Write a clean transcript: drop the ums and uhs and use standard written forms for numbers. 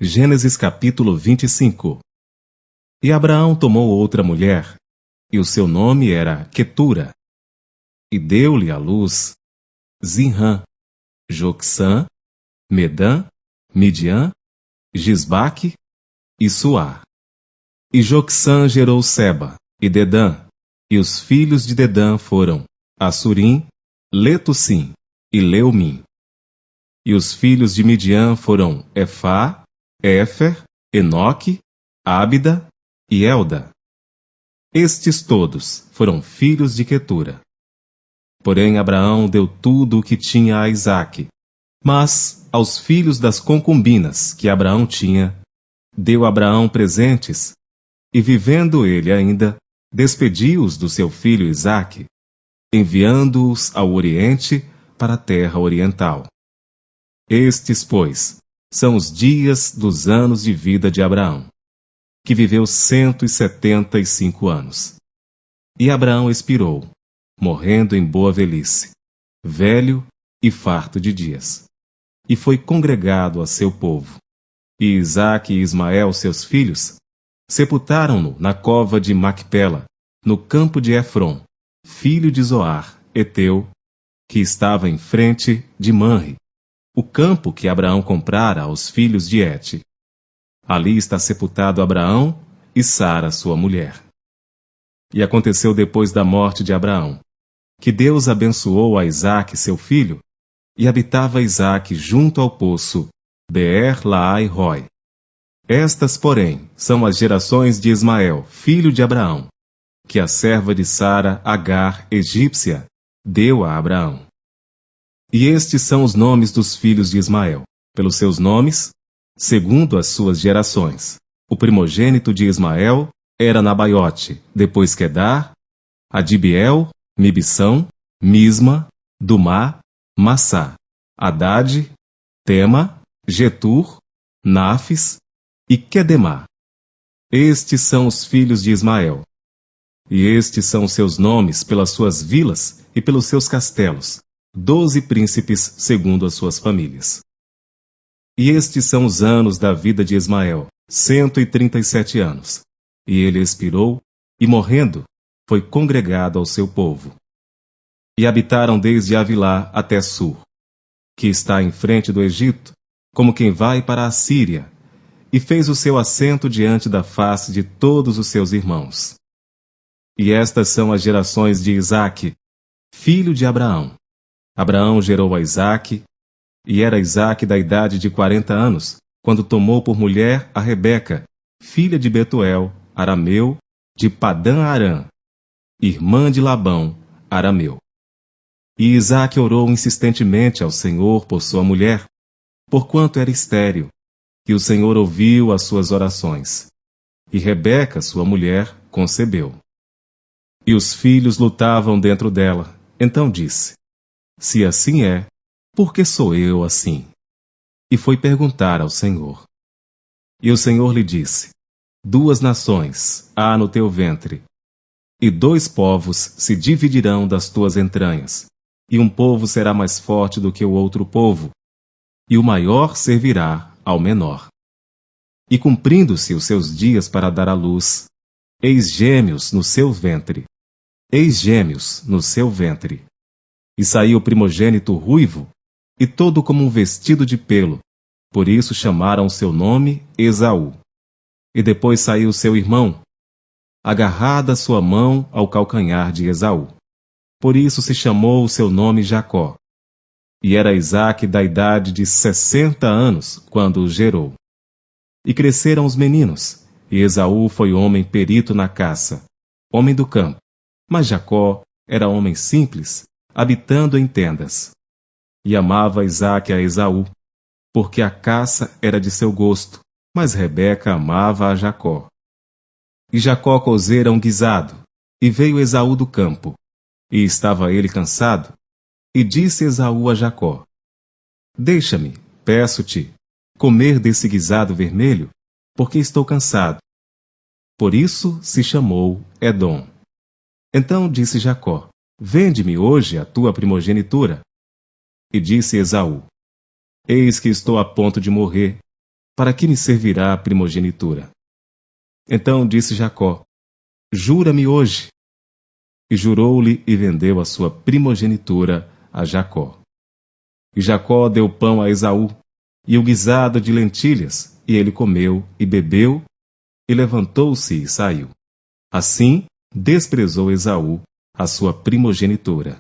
Gênesis capítulo 25. E Abraão tomou outra mulher, e o seu nome era Quetura, e deu-lhe à luz Zinrã, Jocsã, Medã, Midian, Gisbaque e Suá. E Jocsã gerou Seba e Dedã, e os filhos de Dedã foram Assurim, Letussim e Leumim. E os filhos de Midian foram Efá, Éfer, Enoque, Ábida e Elda. Estes todos foram filhos de Quetura. Porém Abraão deu tudo o que tinha a Isaque, mas aos filhos das concubinas que Abraão tinha, deu Abraão presentes, e vivendo ele ainda, despediu-os do seu filho Isaque, enviando-os ao Oriente para a terra oriental. Estes, pois, são os dias dos anos de vida de Abraão, que viveu 175 anos. E Abraão expirou, morrendo em boa velhice, velho e farto de dias. E foi congregado a seu povo. E Isaque e Ismael, seus filhos, sepultaram-no na cova de Macpela, no campo de Efron, filho de Zoar, Eteu, que estava em frente de Manre, o campo que Abraão comprara aos filhos de Hete. Ali está sepultado Abraão e Sara, sua mulher. E aconteceu depois da morte de Abraão, que Deus abençoou a Isaque, seu filho, e habitava Isaque junto ao poço Beer-Laai-Roi. Estas, porém, são as gerações de Ismael, filho de Abraão, que a serva de Sara, Agar, egípcia, deu a Abraão. E estes são os nomes dos filhos de Ismael, pelos seus nomes, segundo as suas gerações. O primogênito de Ismael era Nabaiote, depois Quedar, Adibiel, Mibsão, Misma, Dumá, Massá, Hadade, Tema, Getur, Nafis e Quedemá. Estes são os filhos de Ismael. E estes são seus nomes pelas suas vilas e pelos seus castelos, 12 príncipes segundo as suas famílias. E estes são os anos da vida de Ismael, 137 anos. E ele expirou, e morrendo, foi congregado ao seu povo. E habitaram desde Avilá até Sur, que está em frente do Egito, como quem vai para a Síria, e fez o seu assento diante da face de todos os seus irmãos. E estas são as gerações de Isaque, filho de Abraão. Abraão gerou a Isaque, e era Isaque da idade de 40 anos, quando tomou por mulher a Rebeca, filha de Betuel, arameu, de Padã-Arã, irmã de Labão, arameu. E Isaque orou insistentemente ao Senhor por sua mulher, porquanto era estéril, e o Senhor ouviu as suas orações. E Rebeca, sua mulher, concebeu. E os filhos lutavam dentro dela. Então disse: Se assim é, por que sou eu assim? E foi perguntar ao Senhor. E o Senhor lhe disse: 2 nações há no teu ventre, e 2 povos se dividirão das tuas entranhas, e um povo será mais forte do que o outro povo, e o maior servirá ao menor. E cumprindo-se os seus dias para dar à luz, eis gêmeos no seu ventre. Eis gêmeos no seu ventre. E saiu o primogênito ruivo, e todo como um vestido de pelo, por isso chamaram seu nome Esaú. E depois saiu seu irmão, agarrada sua mão ao calcanhar de Esaú. Por isso se chamou o seu nome Jacó. E era Isaque da idade de 60 anos, quando o gerou. E cresceram os meninos, e Esaú foi homem perito na caça, homem do campo. Mas Jacó era homem simples, habitando em tendas. E amava Isaque a Esaú, porque a caça era de seu gosto, mas Rebeca amava a Jacó. E Jacó cozera um guisado, e veio Esaú do campo, e estava ele cansado, e disse Esaú a Jacó: Deixa-me, peço-te, comer desse guisado vermelho, porque estou cansado. Por isso se chamou Edom. Então disse Jacó: Vende-me hoje a tua primogenitura. E disse Esaú: Eis que estou a ponto de morrer. para que me servirá a primogenitura? Então disse Jacó: Jura-me hoje. E jurou-lhe e vendeu a sua primogenitura a Jacó. E Jacó deu pão a Esaú, e o guisado de lentilhas, e ele comeu e bebeu, e levantou-se e saiu. Assim desprezou Esaú a sua primogenitura.